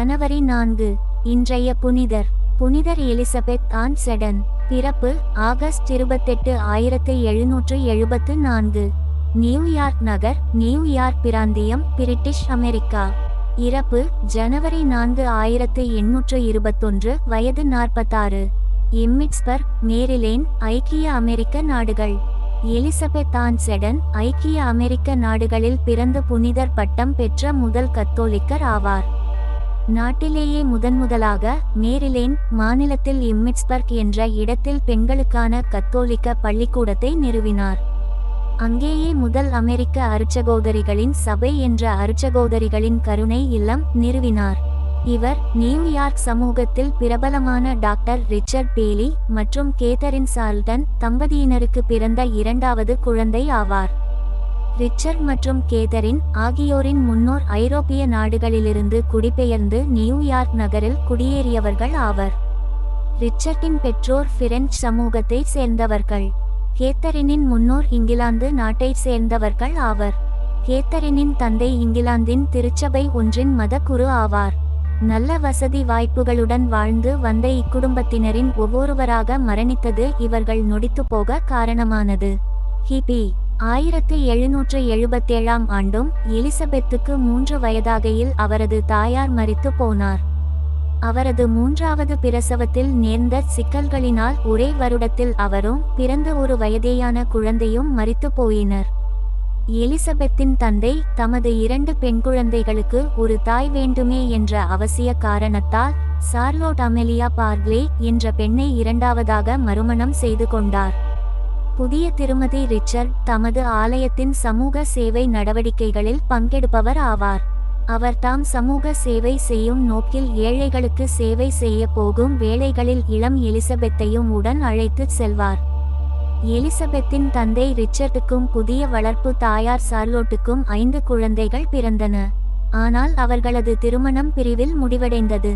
ஜனவரி 4. இன்றைய புனிதர் புனிதர் எலிசபெத் ஆன் செடன். பிறப்பு ஆகஸ்ட் 28, 1774. நியூயார்க் நகர், நியூயார்க் பிராந்தியம், பிரிட்டிஷ் அமெரிக்கா. இறப்பு ஜனவரி 4, 1821. வயது 46. எம்மிட்ஸ்பர்க், மேரிலேண்ட், ஐக்கிய அமெரிக்க நாடுகள். எலிசபெத் ஆன் செடன் ஐக்கிய அமெரிக்க நாடுகளில் பிறந்து புனிதர் பட்டம் பெற்ற முதல் கத்தோலிக்கர் ஆவார். நாட்டிலேயே முதன்முதலாக மேரிலேண்ட் மாநிலத்தில் எம்மிட்ஸ்பர்க் என்ற இடத்தில் பெண்களுக்கான கத்தோலிக்க பள்ளிக்கூடத்தை நிறுவினார். அங்கேயே முதல் அமெரிக்க அருட்சகோதரிகளின் சபை என்ற அருட்சகோதரிகளின் கருணை இல்லம் நிறுவினார். இவர் நியூயார்க் சமூகத்தில் பிரபலமான டாக்டர் ரிச்சர்ட் பேலி மற்றும் கேதரின் சால்டன் தம்பதியினருக்கு பிறந்த இரண்டாவது குழந்தை ஆவார். ரிச்சர்ட் மற்றும் கேதரின் ஆகியோரின் முன்னோர் ஐரோப்பிய நாடுகளிலிருந்து குடிபெயர்ந்து நியூயார்க் நகரில் குடியேறியவர்கள் ஆவர். ரிச்சர்ட்டின் பெற்றோர் பிரெஞ்சு சமூகத்தை சேர்ந்தவர்கள். கேத்தரினின் முன்னோர் இங்கிலாந்து நாட்டை சேர்ந்தவர்கள் ஆவர். கேத்தரினின் தந்தை இங்கிலாந்தின் திருச்சபை ஒன்றின் மதகுரு ஆவார். நல்ல வசதி வாய்ப்புகளுடன் வாழ்ந்து வந்த இக்குடும்பத்தினரின் ஒவ்வொருவராக மரணித்தது இவர்கள் நொடித்து போக காரணமானது. கிபி 1777 ஆண்டும் எலிசபெத்துக்கு 3 வயதாகையில் அவரது தாயார் மரித்து போனார். அவரது 3வது பிரசவத்தில் நேர்ந்த சிக்கல்களினால் ஒரே வருடத்தில் அவரும் பிறந்த 1 வயதேயான குழந்தையும் மரித்து போயினர். எலிசபெத்தின் தந்தை தமது 2 பெண் குழந்தைகளுக்கு ஒரு தாய் வேண்டுமே என்ற அவசிய காரணத்தால் சார்லோட் அமெலியா பார்க்லே என்ற பெண்ணை 2வதாக மறுமணம் செய்து கொண்டார். புதிய திருமதி ரிச்சர்ட் தமது ஆலயத்தின் சமூக சேவை நடவடிக்கைகளில் பங்கெடுப்பவர் ஆவார். அவர் தாம் சமூக சேவை செய்யும் நோக்கில் ஏழைகளுக்கு சேவை செய்ய போகும் வேளைகளில் இளம் எலிசபெத்தையும் உடன் அழைத்து செல்வார். எலிசபெத்தின் தந்தை ரிச்சர்டுக்கும் புதிய வளர்ப்பு தாயார் சார்லோட்டுக்கும் 5 குழந்தைகள் பிறந்தன. ஆனால் அவர்களது திருமணம் பிரிவில் முடிவடைந்தது.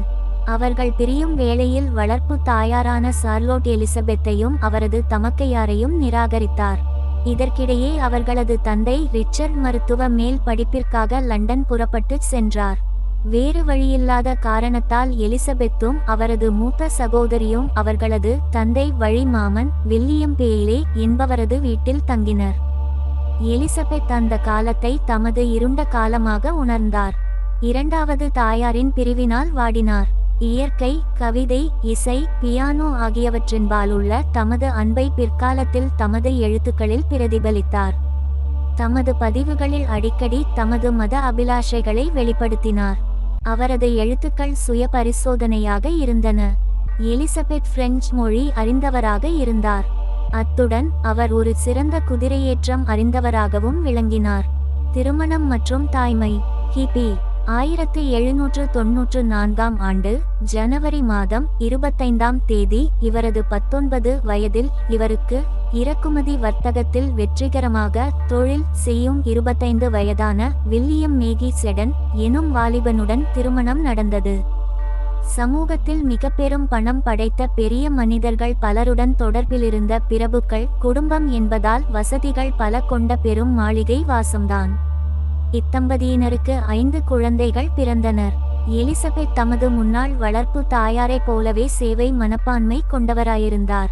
அவர்கள் பிரியும் வேளையில் வளர்ப்பு தாயாரான சார்லோட் எலிசபெத்தையும் அவரது தமக்கையாரையும் நிராகரித்தார். இதற்கிடையே அவர்களது தந்தை ரிச்சர்ட் மருத்துவ மேல் படிப்பிற்காக லண்டன் புறப்பட்டு சென்றார். வேறு வழியில்லாத காரணத்தால் எலிசபெத்தும் அவரது மூத்த சகோதரியும் அவர்களது தந்தை வழி மாமன் வில்லியம் பேலே என்பவரது வீட்டில் தங்கினர். எலிசபெத் அந்த காலத்தை தமது இருண்ட காலமாக உணர்ந்தார். 2வது தாயாரின் பிரிவினால் வாடினார். இயற்கை, கவிதை, இசை, பியானோ ஆகியவற்றின்பாலுள்ள தமது அன்பை பிற்காலத்தில் தமது எழுத்துக்களில் பிரதிபலித்தார். தமது பதிவுகளில் அடிக்கடி தமது மத அபிலாஷைகளை வெளிப்படுத்தினார். அவரது எழுத்துக்கள் சுய பரிசோதனையாக இருந்தன. எலிசபெத் பிரெஞ்சு மொழி அறிந்தவராக இருந்தார். அத்துடன் அவர் ஒரு சிறந்த குதிரையேற்றம் அறிந்தவராகவும் விளங்கினார். திருமணம் மற்றும் தாய்மை. கிபி 1794 ஆண்டு ஜனவரி மாதம் 25ஆம் தேதி இவரது 19 வயதில் இவருக்கு இறக்குமதி வர்த்தகத்தில் வெற்றிகரமாக தொழில் செய்யும் 25 வயதான வில்லியம் மேகி செடன் எனும் வாலிபனுடன் திருமணம் நடந்தது. சமூகத்தில் மிக பெரும் பணம் படைத்த பெரிய மனிதர்கள் பலருடன் தொடர்பிலிருந்த பிரபுக்கள் குடும்பம் என்பதால் வசதிகள் பல கொண்ட பெரும் மாளிகை வாசம்தான். இத்தம்பதியினருக்கு 5 குழந்தைகள் பிறந்தனர். எலிசபெத் தமது முன்னாள் வளர்ப்பு தாயாரைப் போலவே சேவை மனப்பான்மை கொண்டவராயிருந்தார்.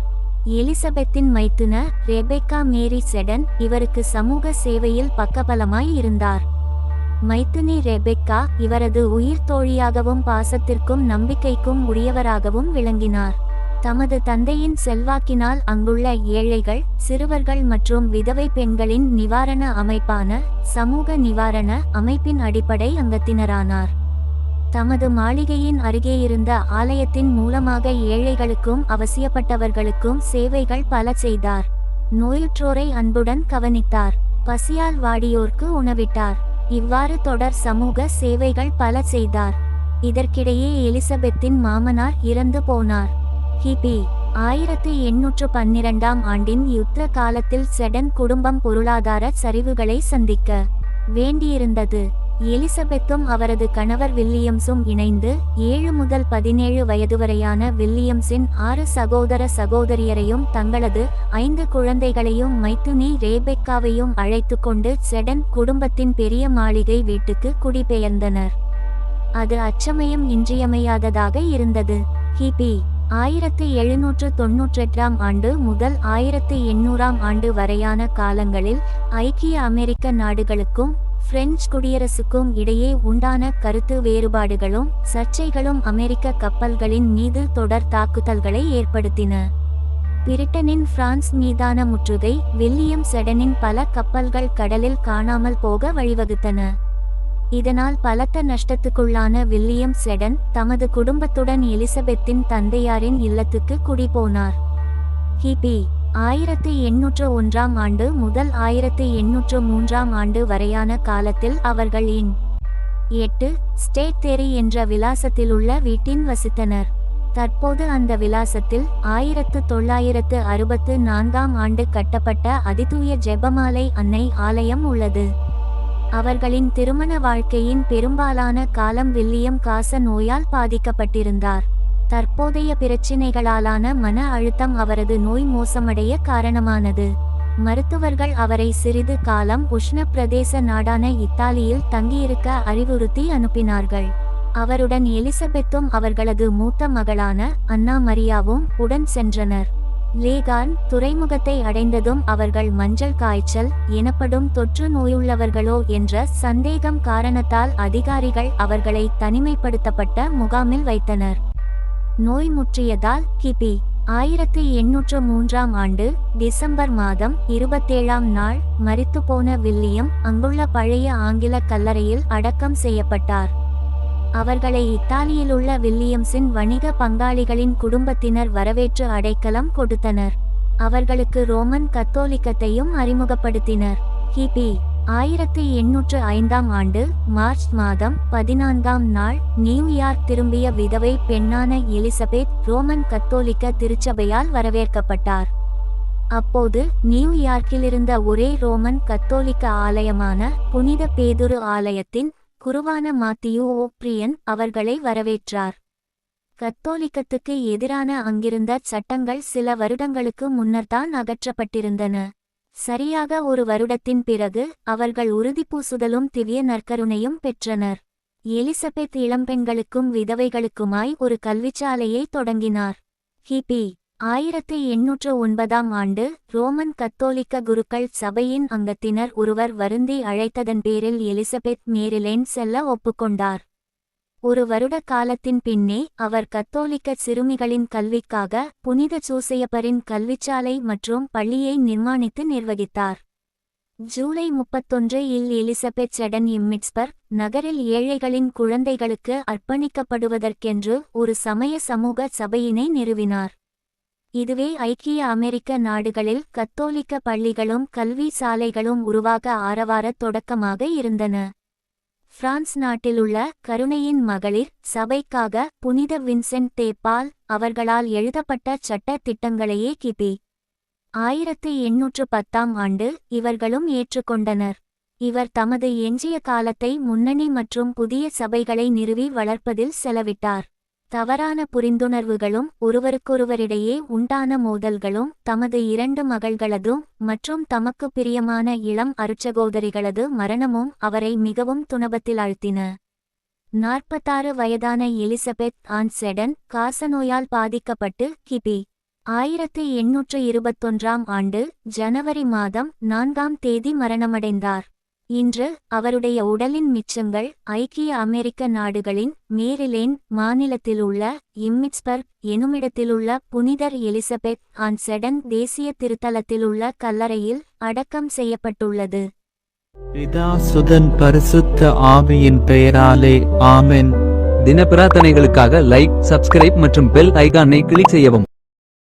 எலிசபெத்தின் மைத்துன ரெபெக்கா மேரி செடன் இவருக்கு சமூக சேவையில் பக்கபலமாய் இருந்தார். மைத்துனி ரெபெக்கா இவரது உயிர் தோழியாகவும் பாசத்திற்கும் நம்பிக்கைக்கும் உரியவராகவும் விளங்கினார். தமது தந்தையின் செல்வாக்கினால் அங்குள்ள ஏழைகள், சிறுவர்கள் மற்றும் விதவை பெண்களின் நிவாரண அமைப்பான சமூக நிவாரண அமைப்பின் அடிப்படை அங்கத்தினரானார். தமது மாளிகையின் அருகே இருந்த ஆலயத்தின் மூலமாக ஏழைகளுக்கும் அவசியப்பட்டவர்களுக்கும் சேவைகள் பல செய்தார். நோயுற்றோரை அன்புடன் கவனித்தார். பசியால் வாடியோர்க்கு உணவிட்டார். இவ்வாறு தொடர் சமூக சேவைகள் பல செய்தார். இதற்கிடையே எலிசபெத்தின் மாமனார் இறந்து போனார். கிபி 1812 ஆண்டின் யுத்த காலத்தில் செடன் குடும்பம் பொருளாதார சரிவுகளை சந்திக்க வேண்டியிருந்தது. எலிசபெத்தும் அவரது கணவர் வில்லியம்ஸும் இணைந்து 7 முதல் 17 வயதுவரையான வில்லியம்ஸின் 6 சகோதர சகோதரியரையும் தங்களது 5 குழந்தைகளையும் மைத்துனி ரேபெக்காவையும் அழைத்து கொண்டு செடன் குடும்பத்தின் பெரிய மாளிகை வீட்டுக்கு குடிபெயர்ந்தனர். அது அச்சமயம் இன்றியமையாததாக இருந்தது. கிபி 1798 ஆண்டு முதல் 1800 ஆண்டு வரையான காலங்களில் ஐக்கிய அமெரிக்க நாடுகளுக்கும் பிரெஞ்சு குடியரசுக்கும் இடையே உண்டான கருத்து வேறுபாடுகளும் சர்ச்சைகளும் அமெரிக்க கப்பல்களின் மீது தொடர் தாக்குதல்களை ஏற்படுத்தின. பிரிட்டனின் பிரான்ஸ் மீதான முற்றுகை வில்லியம் செடனின் பல கப்பல்கள் கடலில் காணாமல் போக வழிவகுத்தன. இதனால் பலத்த நஷ்டத்துக்குள்ளான வில்லியம் செடன் தமது குடும்பத்துடன் எலிசபெத்தின் தந்தையாரின் இல்லத்துக்கு குடிபோனார். கிபி 1801 ஆண்டு முதல் 1803 ஆண்டு வரையான காலத்தில் அவர்கள் இன் 8 ஸ்டேட் தெரி என்ற விலாசத்திலுள்ள வீட்டின் வசித்தனர். தற்போது அந்த விலாசத்தில் 1964 ஆண்டு கட்டப்பட்ட அதிதூய ஜெபமாலை அன்னை ஆலயம் உள்ளது. அவர்களின் திருமண வாழ்க்கையின் பெரும்பாலான காலம் வில்லியம் காச நோயால் பாதிக்கப்பட்டிருந்தார். தற்போதைய பிரச்சினைகளாலான மன அழுத்தம் அவரது நோய் மோசமடைய காரணமானது. மருத்துவர்கள் அவரை சிறிது காலம் உஷ்ண பிரதேச நாடான இத்தாலியில் தங்கியிருக்க அறிவுறுத்தி அனுப்பினார்கள். அவருடன் எலிசபெத்தும் அவர்களது மூத்த மகளான அன்னா மரியாவும் உடன் சென்றனர். லேகார்ன் துறைமுகத்தை அடைந்ததும் அவர்கள் மஞ்சள் காய்ச்சல் எனப்படும் தொற்று நோயுள்ளவர்களோ என்ற சந்தேகம் காரணத்தால் அதிகாரிகள் அவர்களை தனிமைப்படுத்தப்பட்ட முகாமில் வைத்தனர். நோய் முற்றியதால் கிபி 1803 ஆண்டு டிசம்பர் மாதம் 27 நாள் மரித்துப்போன வில்லியம் அங்குள்ள பழைய ஆங்கில கல்லறையில் அடக்கம் செய்யப்பட்டார். அவர்களை இத்தாலியிலுள்ள வில்லியம்ஸின் வணிக பங்காளிகளின் குடும்பத்தினர் வரவேற்று அடைக்கலம் கொடுத்தனர். அவர்களுக்கு ரோமன் கத்தோலிக்கத்தையும் அறிமுகப்படுத்தினர். கிபி 1805 ஆண்டு மார்ச் மாதம் 14 நாள் நியூயார்க் திரும்பிய விதவை பெண்ணான எலிசபெத் ரோமன் கத்தோலிக்க திருச்சபையால் வரவேற்கப்பட்டார். அப்போது நியூயார்க்கிலிருந்த ஒரே ரோமன் கத்தோலிக்க ஆலயமான புனித பேதுரு ஆலயத்தின் குருவான மாத்தியூ ஓப்ரியன் அவர்களை வரவேற்றார். கத்தோலிக்கத்துக்கு எதிரான அங்கிருந்த சட்டங்கள் சில வருடங்களுக்கு முன்னர்தான் அகற்றப்பட்டிருந்தன. சரியாக ஒரு வருடத்தின் பிறகு அவர்கள் உறுதிப்பூசுதலும் திவ்ய நற்கருணையும் பெற்றனர். எலிசபெத் இளம்பெண்களுக்கும் விதவைகளுக்குமாய் ஒரு கல்விச்சாலையை தொடங்கினார். கிபி 1809 ஆண்டு ரோமன் கத்தோலிக்க குருக்கள் சபையின் அங்கத்தினர் ஒருவர் வருந்தி அழைத்ததன் பேரில் எலிசபெத் மேரிலேண்ட் செல்ல ஒப்புக்கொண்டார். ஒரு வருட காலத்தின் பின்னே அவர் கத்தோலிக்க சிறுமிகளின் கல்விக்காக புனித சூசையப்பரின் கல்விச்சாலை மற்றும் பள்ளியை நிர்மாணித்து நிர்வகித்தார். ஜூலை 31 இல் எலிசபெத் செடன் இம்மிட்ஸ்பர்க் நகரில் ஏழைகளின் குழந்தைகளுக்கு அர்ப்பணிக்கப்படுவதற்கென்று ஒரு சமய சமூக சபையினை நிறுவினார். இதுவே ஐக்கிய அமெரிக்க நாடுகளில் கத்தோலிக்க பள்ளிகளும் கல்வி சாலைகளும் உருவாக ஆரவார தொடக்கமாக இருந்தன. பிரான்ஸ் நாட்டிலுள்ள கருணையின் மகளிர் சபைக்காக புனித வின்சென்ட் தே பால் அவர்களால் எழுதப்பட்ட சட்ட திட்டங்களையே கிபி 1810 ஆண்டு இவர்களும் ஏற்றுக்கொண்டனர். இவர் தமது எஞ்சிய காலத்தை முன்னணி மற்றும் புதிய சபைகளை நிறுவி வளர்ப்பதில் செலவிட்டார். தவறான புரிந்துணர்வுகளும் ஒருவருக்கொருவரிடையே உண்டான மோதல்களும் தமது 2 மகள்களதும் மற்றும் தமக்கு பிரியமான இளம் அருட்சகோதரிகளது மரணமும் அவரை மிகவும் துன்பத்தில் ஆழ்த்தின. 46 வயதான எலிசபெத் ஆன் செடன் காசநோயால் பாதிக்கப்பட்டு கிபி 1821 ஆண்டு ஜனவரி மாதம் 4 மரணமடைந்தார். இன்று அவருடைய உடலின் மிச்சங்கள் ஐக்கிய அமெரிக்க நாடுகளின் மேரிலேண்ட் மாநிலத்திலுள்ள இம்மிட்ஸ்பர்க் எனுமிடத்திலுள்ள புனிதர் எலிசபெத் ஆன் செடன் தேசிய திருத்தலத்திலுள்ள கல்லறையில் அடக்கம் செய்யப்பட்டுள்ளது. பிதா சுதன் பரிசுத்த ஆவியின் பெயராலே ஆமென். தின பிரார்த்தனைகளுக்காக லைக், சப்ஸ்கிரைப் மற்றும் பெல் ஐகானை கிளிக் செய்யவும்.